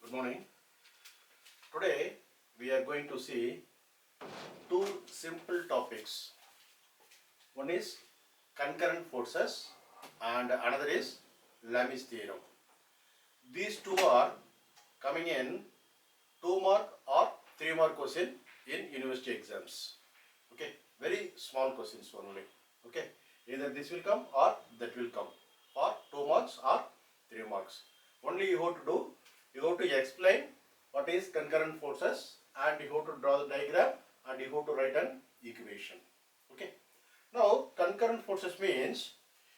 Good morning. Today we are going to see two simple topics. One is concurrent forces and another is Lami's theorem. These two are coming in 2 mark or 3 mark question in university exams. Okay, very small questions only. Okay, either this will come or that will come for 2 marks or 3 marks. Only you have to do, you have to explain what is concurrent forces and you have to draw the diagram and you have to write an equation. Okay. Now concurrent forces means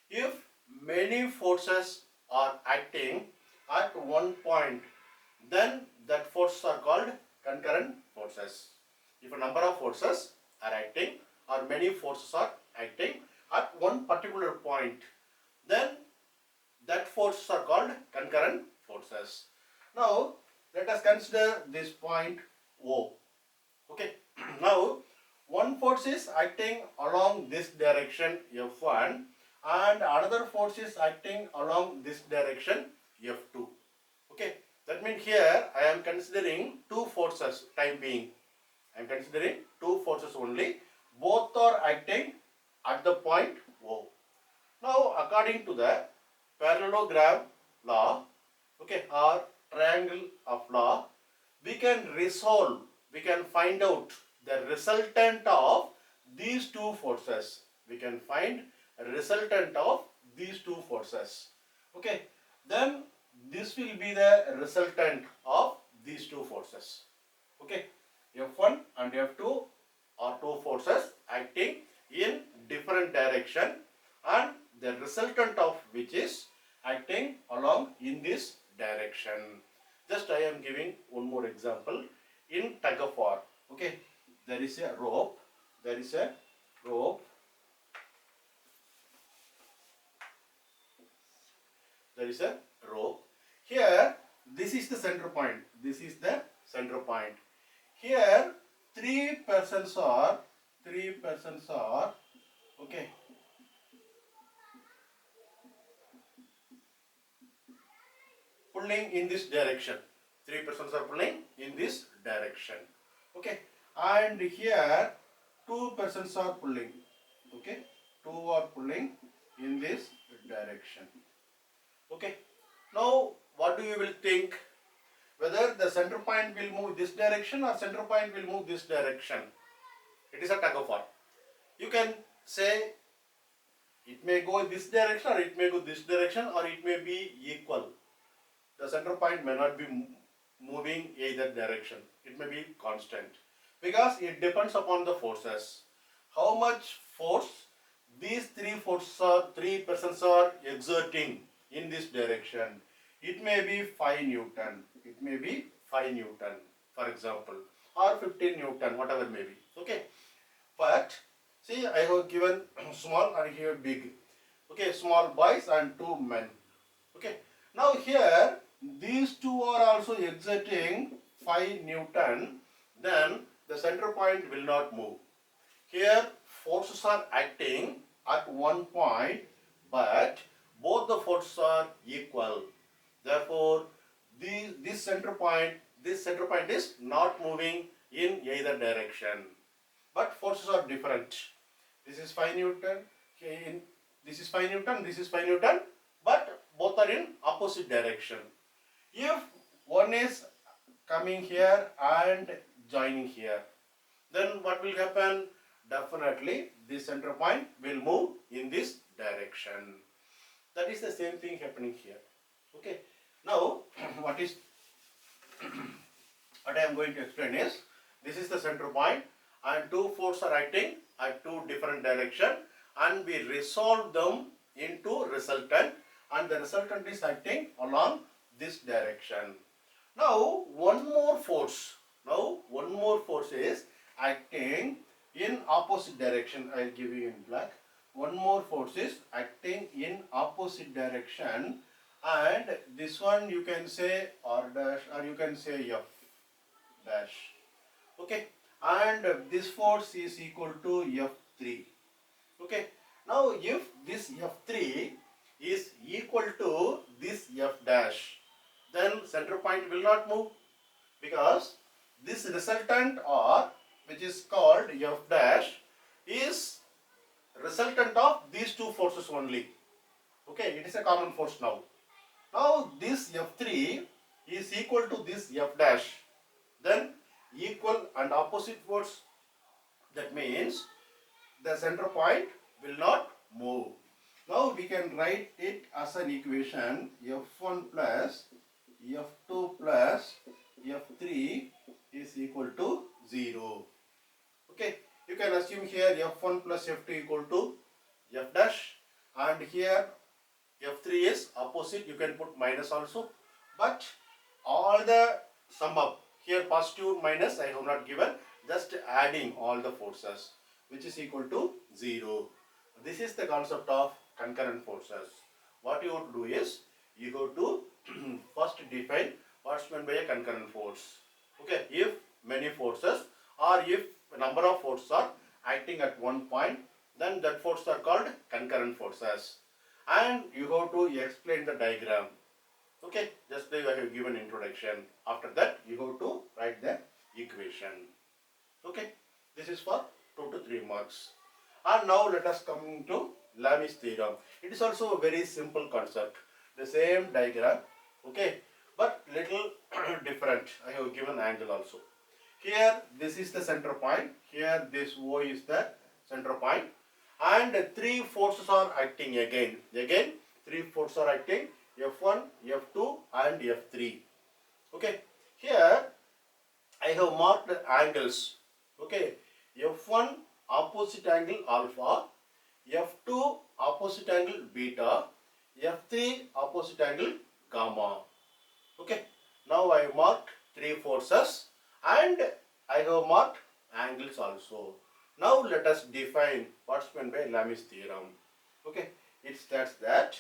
if many forces are acting at one point, then that forces are called concurrent forces. If a number of forces are acting or many forces are acting at one particular point, then that forces are called concurrent forces. Now let us consider this point O. Okay. Now one force is acting along this direction F1 and another force is acting along this direction F2. Okay. That means here I am considering two forces time being. I am considering two forces only. Both are acting at the point O. Now according to the parallelogram law, okay, or triangle of law, we can find out the resultant of these two forces. We can find a resultant of these two forces. Okay, then this will be the resultant of these two forces. Okay, F1 and F2 are two forces acting in different direction and the resultant of which is acting along in this direction. Just I am giving one more example. In tug of war, okay, there is a rope, there is a rope, there is a rope. Here, this is the center point, this is the center point. Here, three persons are, okay, pulling in this direction. Three persons are pulling in this direction. Okay. And here two persons are pulling. Okay. Two are pulling in this direction. Okay. Now what do you will think? Whether the center point will move this direction or center point will move this direction. It is a tug of war. You can say it may go this direction or it may go this direction or it may be equal. The center point may not be moving either direction. It may be constant because it depends upon the forces. How much force these three persons are exerting in this direction. It may be 5 Newton. It may be 5 Newton, for example, or 15 Newton, whatever may be. Okay. But see, I have given small and here big. Okay, small boys and two men. Okay. Now here these two are also exerting 5 Newton, then the center point will not move. Here forces are acting at one point, but both the forces are equal. Therefore, this center point is not moving in either direction. But forces are different. This is 5 Newton, this is 5 Newton, this is 5 Newton, but both are in opposite direction. If one is coming here and joining here, then what will happen? Definitely this center point will move in this direction. That is the same thing happening here. Okay. Now what I am going to explain is, this is the center point and two forces are acting at two different directions and we resolve them into resultant and the resultant is acting along this direction. Now one more force is acting in opposite direction. I will give you in black. One more force is acting in opposite direction and this one you can say R dash or you can say F dash. Okay, and this force is equal to F3. Okay, now if this F3 is equal to this F dash, then center point will not move, because this resultant R, which is called F dash, is resultant of these two forces only. Okay, it is a common force now. Now this F3 is equal to this F dash, then equal and opposite force. That means the center point will not move. Now we can write it as an equation: F1 plus F2 plus F3 is equal to 0. Okay, you can assume here F1 plus F2 equal to F dash, and here F3 is opposite, you can put minus also, but all the sum up here, positive minus I have not given, just adding all the forces, which is equal to 0. This is the concept of concurrent forces. What you have to do is, you have to first define what's meant by a concurrent force. Okay, if many forces or if a number of forces are acting at one point, then that forces are called concurrent forces. And you have to explain the diagram. Okay, just like I have given introduction. After that, you have to write the equation. Okay, this is for 2 to 3 marks. And now let us come to Lami's theorem. It is also a very simple concept. The same diagram, okay, but little different. I have given angle also. Here, this is the center point. Here, this O is the center point. And 3 forces are acting again. Again, 3 forces are acting: F1, F2 and F3. Okay, here I have marked angles. Okay, F1 opposite angle alpha, F2 opposite angle beta, F3 opposite angle gamma. Okay, now I have marked 3 forces and I have marked angles also. Now let us define what's meant by Lami's theorem. Okay, it states that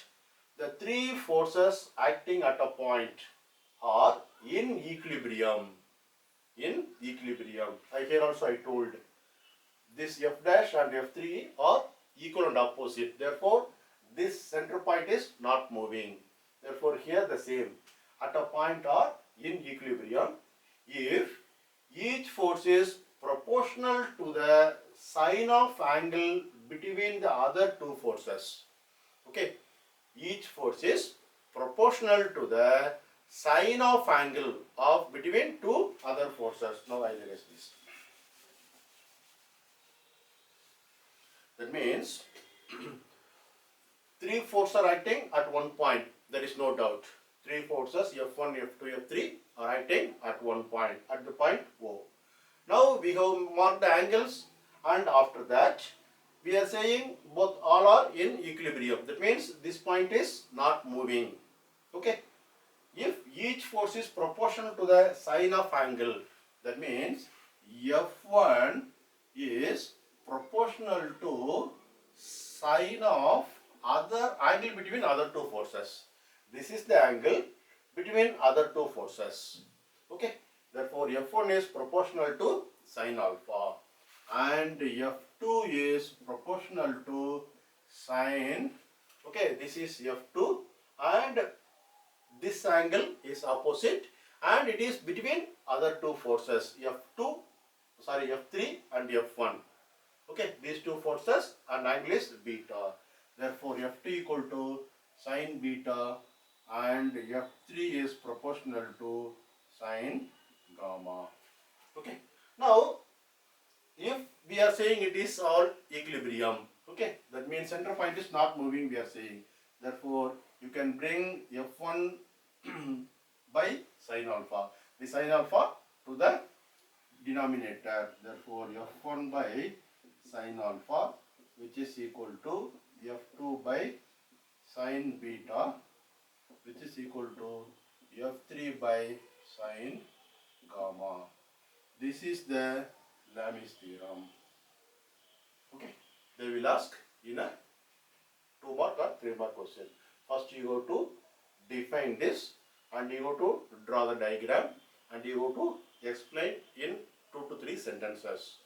the 3 forces acting at a point are in equilibrium. In equilibrium. Here also I told this F dash and F3 are equal and opposite. Therefore, this center point is not moving. Therefore, here the same. At a point are in equilibrium if each force is proportional to the sine of angle between the other 2 forces. Okay, each force is proportional to the sine of angle of between 2 other forces. Now I will erase this. That means 3 forces are acting at one point. There is no doubt. 3 forces F1, F2, F3 are acting at one point, at the point O. Now we have marked the angles, and after that we are saying both all are in equilibrium. That means this point is not moving. Okay. If each force is proportional to the sine of angle, that means F1 is proportional to sine of other angle between other 2 forces. This is the angle between other 2 forces. Okay. Therefore, F1 is proportional to sine alpha and F2 is proportional to sine. Okay, this is F2 and this angle is opposite and it is between other 2 forces F3 and F1. Okay, these 2 forces and angle is beta. Therefore, F2 equal to sine beta and F3 is proportional to sine gamma. Okay. Now, if we are saying it is all equilibrium, okay, that means center point is not moving, we are saying. Therefore, you can bring F1 by sine alpha. The sine alpha to the denominator. Therefore, F1 by sine alpha, which is equal to F2 by sine beta, which is equal to F3 by sine gamma. This is the Lami's theorem. Okay, they will ask in a 2 mark or 3 mark question. First you go to define this and you go to draw the diagram and you go to explain in 2 to 3 sentences.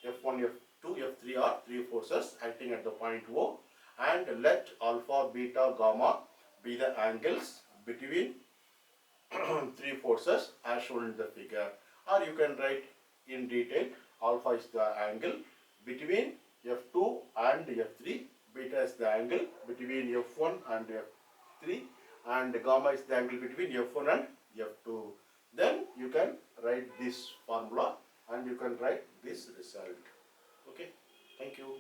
F1, F2, F3 are 3 forces acting at the point O, and let alpha, beta, gamma be the angles between three forces as shown in the figure, or you can write in detail. Alpha is the angle between F2 and F3, beta is the angle between F1 and F3, and gamma is the angle between F1 and F2. Then you can write this formula and you can write this result. Okay, thank you.